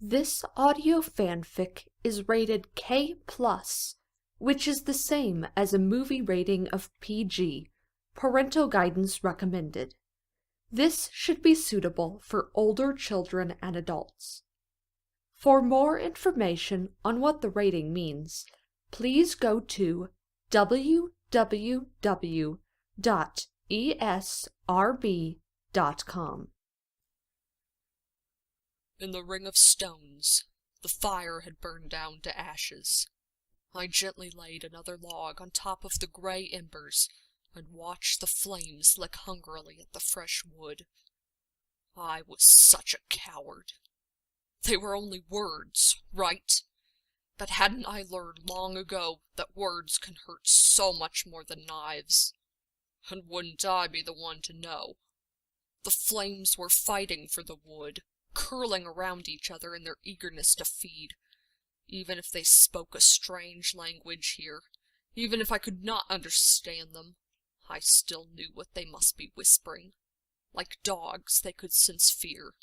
This audio fanfic is rated K+, which is the same as a movie rating of PG, parental guidance recommended. This should be suitable for older children and adults. For more information on what the rating means, please go to www.esrb.com. In the ring of stones, the fire had burned down to ashes. I gently laid another log on top of the gray embers and watched the flames lick hungrily at the fresh wood. I was such a coward. They were only words, right? But hadn't I learned long ago that words can hurt so much more than knives? And wouldn't I be the one to know? The flames were fighting for the wood, curling around each other in their eagerness to feed. Even if they spoke a strange language here, even if I could not understand them, I still knew what they must be whispering. Like dogs, they could sense fear.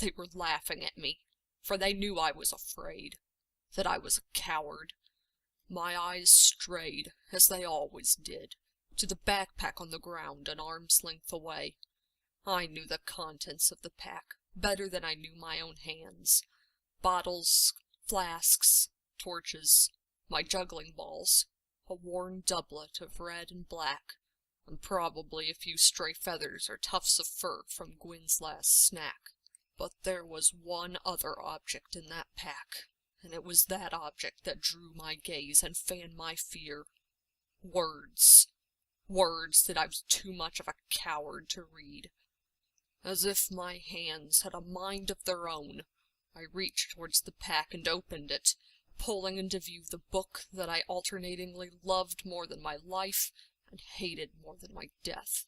They were laughing at me, for they knew I was afraid, that I was a coward. My eyes strayed, as they always did, to the backpack on the ground an arm's length away. I knew the contents of the pack better than I knew my own hands. Bottles, flasks, torches, my juggling balls, a worn doublet of red and black, and probably a few stray feathers or tufts of fur from Gwyn's last snack. But there was one other object in that pack, and it was that object that drew my gaze and fanned my fear. Words. Words that I was too much of a coward to read. As if my hands had a mind of their own, I reached towards the pack and opened it, pulling into view the book that I alternatingly loved more than my life and hated more than my death.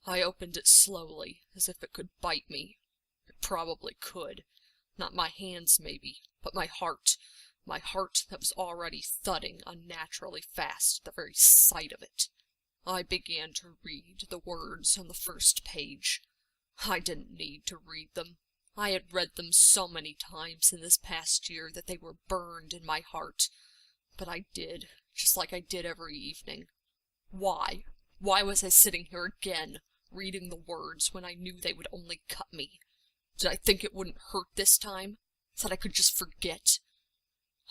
I opened it slowly, as if it could bite me. It probably could. Not my hands, maybe, but my heart that was already thudding unnaturally fast at the very sight of it. I began to read the words on the first page. I didn't need to read them. I had read them so many times in this past year that they were burned in my heart. But I did, just like I did every evening. Why? Why was I sitting here again, reading the words when I knew they would only cut me? Did I think it wouldn't hurt this time? That I could just forget?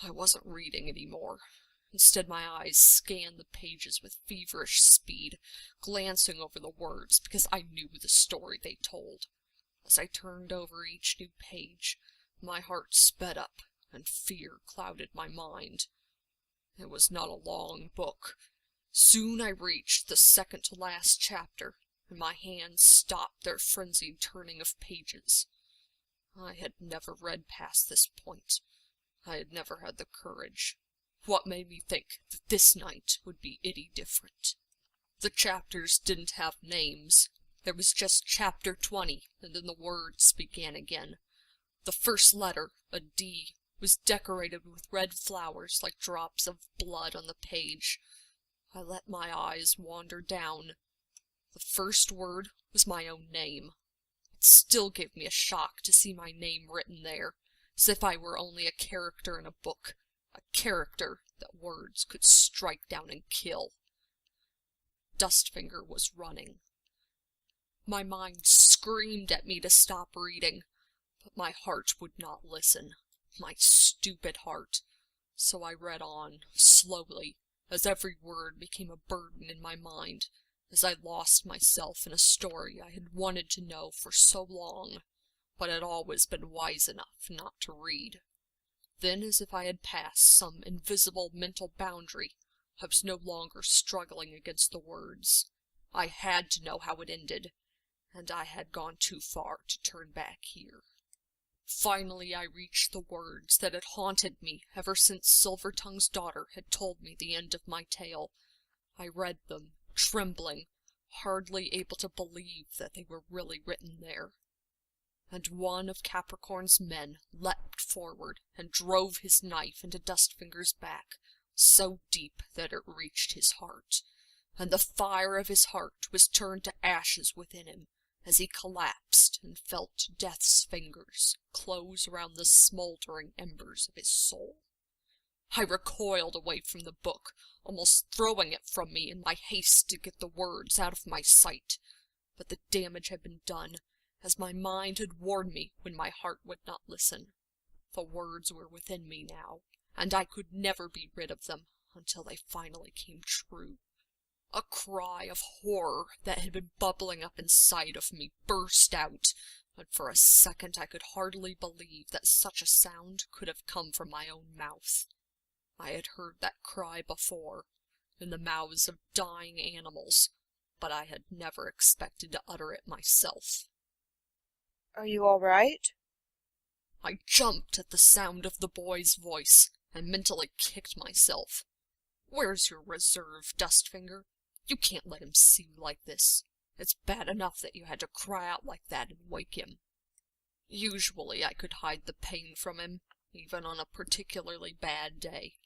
I wasn't reading anymore. Instead, my eyes scanned the pages with feverish speed, glancing over the words because I knew the story they told. As I turned over each new page, my heart sped up, and fear clouded my mind. It was not a long book. Soon I reached the second-to-last chapter, and my hands stopped their frenzied turning of pages. I had never read past this point. I had never had the courage. What made me think that this night would be any different? The chapters didn't have names. There was just chapter 20, and then the words began again. The first letter, a D, was decorated with red flowers like drops of blood on the page. I let my eyes wander down. The first word was my own name. It still gave me a shock to see my name written there, as if I were only a character in a book. A character that words could strike down and kill. Dustfinger was running. My mind screamed at me to stop reading, but my heart would not listen. My stupid heart. So I read on, slowly, as every word became a burden in my mind, as I lost myself in a story I had wanted to know for so long, but had always been wise enough not to read. Then, as if I had passed some invisible mental boundary, I was no longer struggling against the words. I had to know how it ended, and I had gone too far to turn back here. Finally I reached the words that had haunted me ever since Silvertongue's daughter had told me the end of my tale. I read them, trembling, hardly able to believe that they were really written there. And one of Capricorn's men leapt forward and drove his knife into Dustfinger's back, so deep that it reached his heart, and the fire of his heart was turned to ashes within him as he collapsed and felt death's fingers close around the smoldering embers of his soul. I recoiled away from the book, almost throwing it from me in my haste to get the words out of my sight. But the damage had been done, as my mind had warned me when my heart would not listen. The words were within me now, and I could never be rid of them until they finally came true. A cry of horror that had been bubbling up inside of me burst out, and for a second I could hardly believe that such a sound could have come from my own mouth. I had heard that cry before, in the mouths of dying animals, but I had never expected to utter it myself. "Are you all right?" I jumped at the sound of the boy's voice, and mentally kicked myself. Where's your reserve, Dustfinger? You can't let him see you like this. It's bad enough that you had to cry out like that and wake him. Usually I could hide the pain from him, even on a particularly bad day,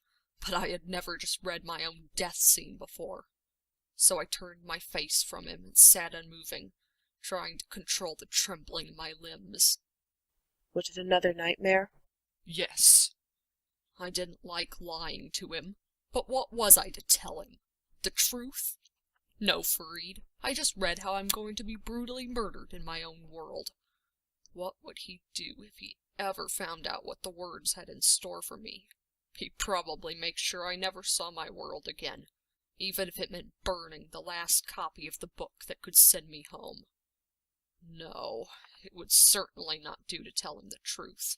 but I had never just read my own death scene before. So I turned my face from him and sat unmoving, trying to control the trembling in my limbs. "Was it another nightmare?" Yes. I didn't like lying to him, but what was I to tell him? The truth? No, Farid, I just read how I'm going to be brutally murdered in my own world. What would he do if he ever found out what the words had in store for me? He'd probably make sure I never saw my world again, even if it meant burning the last copy of the book that could send me home. No, it would certainly not do to tell him the truth.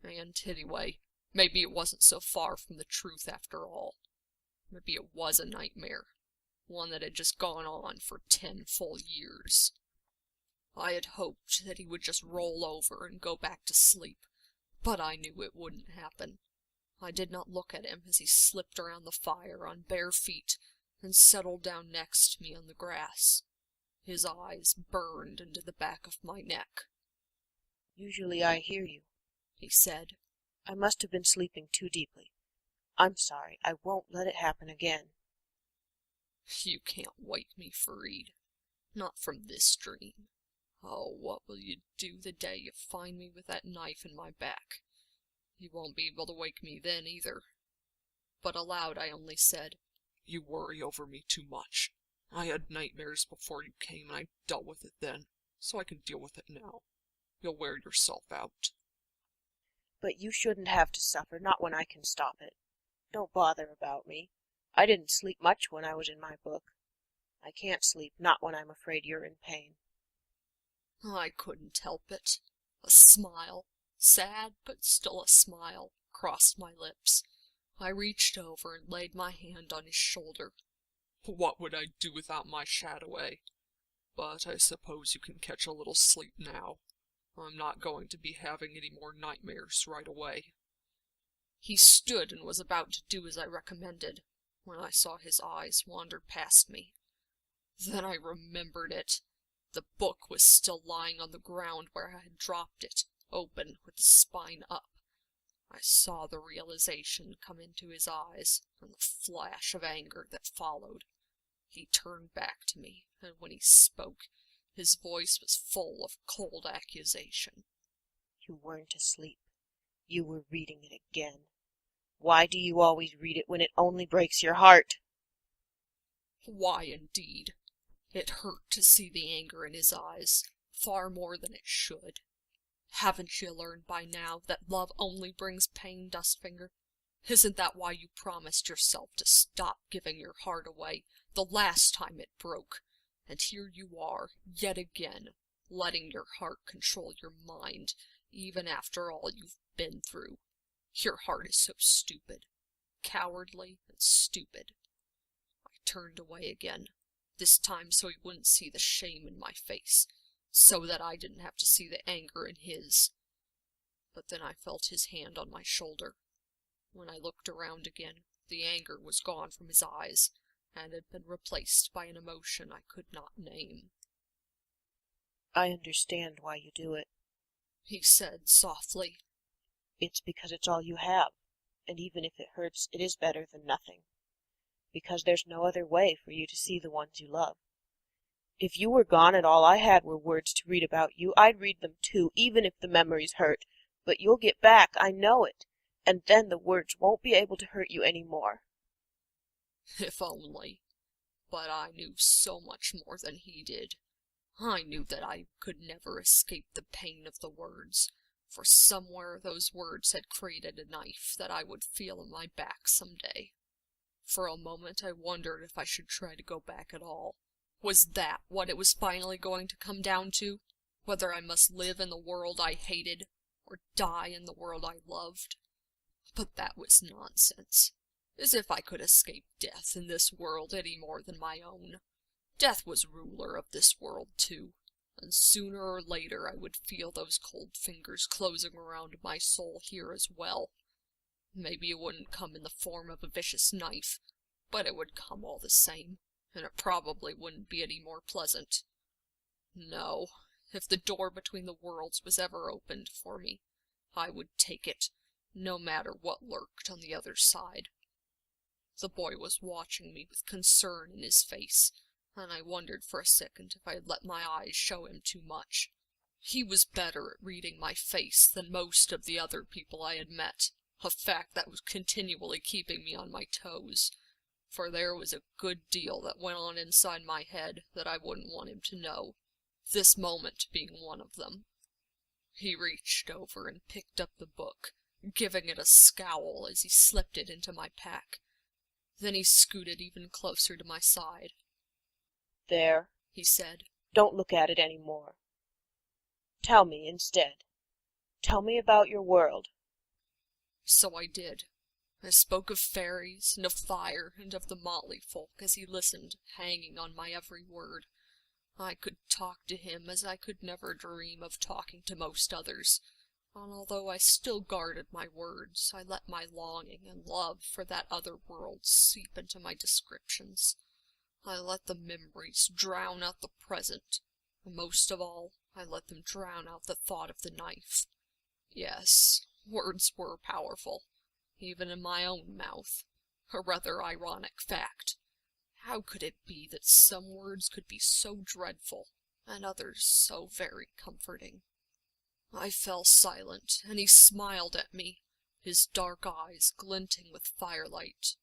And anyway, maybe it wasn't so far from the truth after all. Maybe it was a nightmare, one that had just gone on for 10 full years. I had hoped that he would just roll over and go back to sleep, but I knew it wouldn't happen. I did not look at him as he slipped around the fire on bare feet and settled down next to me on the grass. His eyes burned into the back of my neck. "Usually I hear you," he said. "I must have been sleeping too deeply. I'm sorry. I won't let it happen again." You can't wake me, Farid. Not from this dream. Oh, what will you do the day you find me with that knife in my back? You won't be able to wake me then, either. But aloud I only said, You worry over me too much. I had nightmares before you came, and I dealt with it then, so I can deal with it now. You'll wear yourself out. "But you shouldn't have to suffer, not when I can stop it. Don't bother about me. I didn't sleep much when I was in my book. I can't sleep, not when I'm afraid you're in pain." I couldn't help it. A smile, sad but still a smile, crossed my lips. I reached over and laid my hand on his shoulder. What would I do without my shadow, eh? But I suppose you can catch a little sleep now. I'm not going to be having any more nightmares right away. He stood and was about to do as I recommended, when I saw his eyes wander past me. Then I remembered it. The book was still lying on the ground where I had dropped it, open with the spine up. I saw the realization come into his eyes, and the flash of anger that followed. He turned back to me, and when he spoke, his voice was full of cold accusation. "You weren't asleep. You were reading it again. Why do you always read it when it only breaks your heart?" Why, indeed? It hurt to see the anger in his eyes, far more than it should. Haven't you learned by now that love only brings pain, Dustfinger? Isn't that why you promised yourself to stop giving your heart away the last time it broke? And here you are, yet again, letting your heart control your mind, even after all you've been through. Your heart is so stupid, cowardly and stupid. I turned away again, this time so he wouldn't see the shame in my face, so that I didn't have to see the anger in his. But then I felt his hand on my shoulder. When I looked around again, the anger was gone from his eyes, and had been replaced by an emotion I could not name. "I understand why you do it," he said softly. "It's because it's all you have, and even if it hurts, it is better than nothing. Because there's no other way for you to see the ones you love. If you were gone and all I had were words to read about you, I'd read them too, even if the memories hurt. But you'll get back, I know it, and then the words won't be able to hurt you any more. If only. But I knew so much more than he did. I knew that I could never escape the pain of the words, for somewhere those words had created a knife that I would feel in my back some day. For a moment I wondered if I should try to go back at all. Was that what it was finally going to come down to? Whether I must live in the world I hated, or die in the world I loved? But that was nonsense. As if I could escape death in this world any more than my own. Death was ruler of this world too, and sooner or later I would feel those cold fingers closing around my soul here as well. Maybe it wouldn't come in the form of a vicious knife, but it would come all the same, and it probably wouldn't be any more pleasant. No, if the door between the worlds was ever opened for me, I would take it, no matter what lurked on the other side. The boy was watching me with concern in his face, and I wondered for a second if I had let my eyes show him too much. He was better at reading my face than most of the other people I had met, a fact that was continually keeping me on my toes, for there was a good deal that went on inside my head that I wouldn't want him to know, this moment being one of them. He reached over and picked up the book, giving it a scowl as he slipped it into my pack. Then he scooted even closer to my side. "There," he said. "don't look at it any more. Tell me instead. Tell me about your world." So I did. I spoke of fairies, and of fire, and of the motley folk as he listened, hanging on my every word. I could talk to him as I could never dream of talking to most others, and although I still guarded my words, I let my longing and love for that other world seep into my descriptions. I let the memories drown out the present, and most of all, I let them drown out the thought of the knife. Yes, words were powerful, even in my own mouth, a rather ironic fact. How could it be that some words could be so dreadful, and others so very comforting? I fell silent, and he smiled at me, his dark eyes glinting with firelight.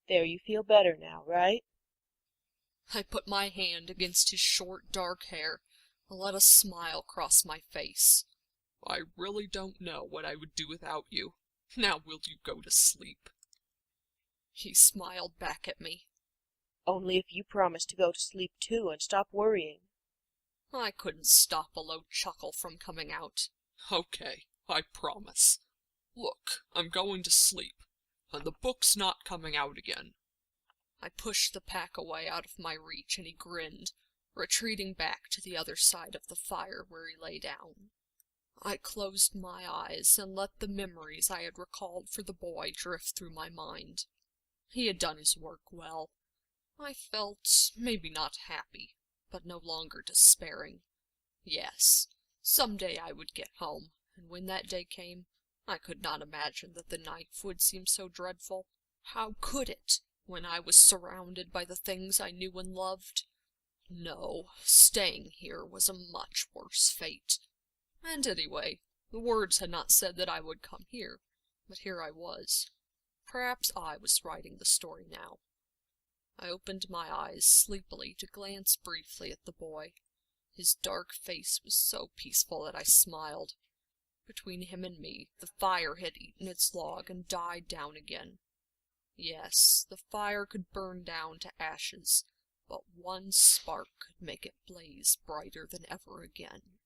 "There, you feel better now, right?" I put my hand against his short, dark hair, and let a smile cross my face. "I really don't know what I would do without you. Now will you go to sleep?" He smiled back at me. "Only if you promise to go to sleep too and stop worrying." I couldn't stop a low chuckle from coming out. "Okay, I promise. Look, I'm going to sleep, and the book's not coming out again." I pushed the pack away out of my reach, and he grinned, retreating back to the other side of the fire where he lay down. I closed my eyes and let the memories I had recalled for the boy drift through my mind. He had done his work well. I felt maybe not happy, but no longer despairing. Yes, some day I would get home, and when that day came, I could not imagine that the knife would seem so dreadful. How could it, when I was surrounded by the things I knew and loved? No, staying here was a much worse fate. And anyway, the words had not said that I would come here, but here I was. Perhaps I was writing the story now. I opened my eyes sleepily to glance briefly at the boy. His dark face was so peaceful that I smiled. Between him and me, the fire had eaten its log and died down again. Yes, the fire could burn down to ashes, but one spark could make it blaze brighter than ever again.